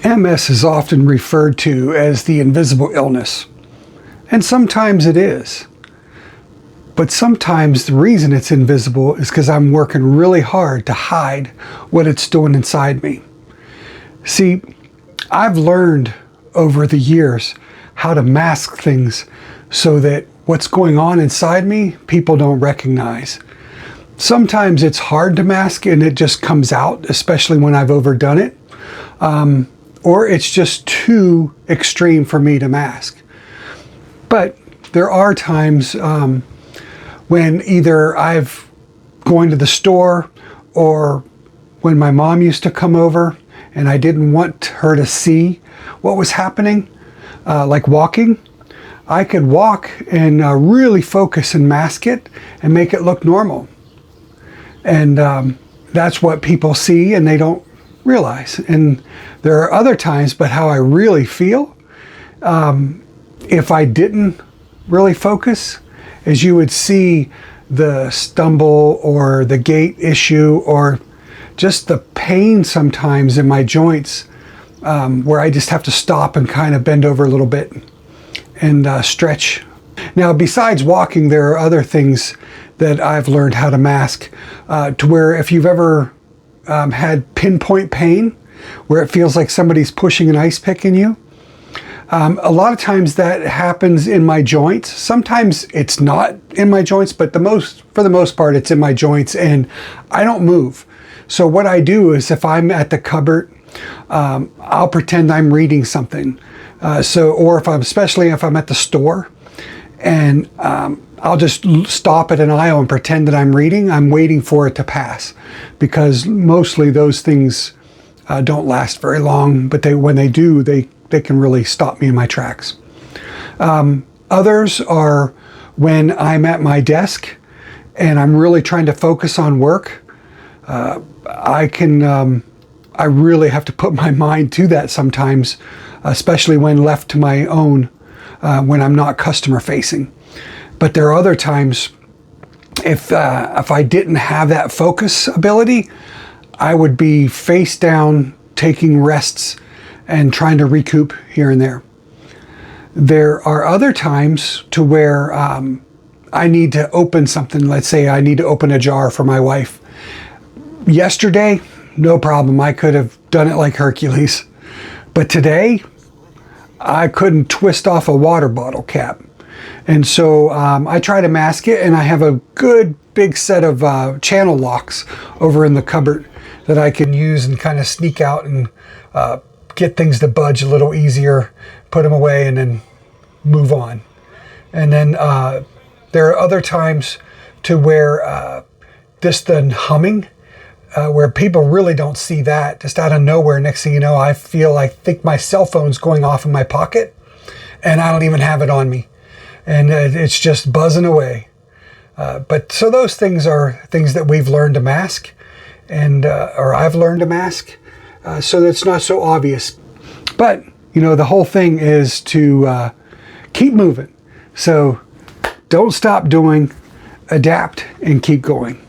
MS is often referred to as the invisible illness, and sometimes it is. But sometimes the reason it's invisible is because I'm working really hard to hide what it's doing inside me. See, I've learned over the years how to mask things so that what's going on inside me, people don't recognize. Sometimes it's hard to mask and it just comes out, especially when I've overdone it. Or it's just too extreme for me to mask. But there are times when either I've going to the store or when my mom used to come over and I didn't want her to see what was happening, like walking, I could walk and really focus and mask it and make it look normal. And that's what people see and they don't realize. And there are other times, but how I really feel, if I didn't really focus, is you would see the stumble or the gait issue or just the pain sometimes in my joints, where I just have to stop and kind of bend over a little bit and stretch. Now, besides walking, there are other things that I've learned how to mask, to where if you've ever had pinpoint pain, where it feels like somebody's pushing an ice pick in you. A lot of times that happens in my joints. Sometimes it's not in my joints, but for the most part, it's in my joints and I don't move. So what I do is if I'm at the cupboard, I'll pretend I'm reading something. Or especially if I'm at the store and I'll just stop at an aisle and pretend that I'm reading. I'm waiting for it to pass because mostly those things don't last very long, but when they do, they can really stop me in my tracks. Others are when I'm at my desk and I'm really trying to focus on work. I really have to put my mind to that sometimes, especially when left to my own, when I'm not customer facing. But there are other times, if I didn't have that focus ability, I would be face down, taking rests and trying to recoup here and there. There are other times to where I need to open something. Let's say I need to open a jar for my wife. Yesterday, no problem. I could have done it like Hercules. But today, I couldn't twist off a water bottle cap. And so I try to mask it, and I have a good big set of channel locks over in the cupboard that I can use and kind of sneak out and get things to budge a little easier, put them away, and then move on. And then there are other times to where just the humming, where people really don't see that, just out of nowhere, next thing you know, I think my cell phone's going off in my pocket, and I don't even have it on me. And it's just buzzing away. But so those things are things that we've learned to mask, or I've learned to mask, so that it's not so obvious. But, the whole thing is to keep moving. So don't stop doing, adapt, and keep going.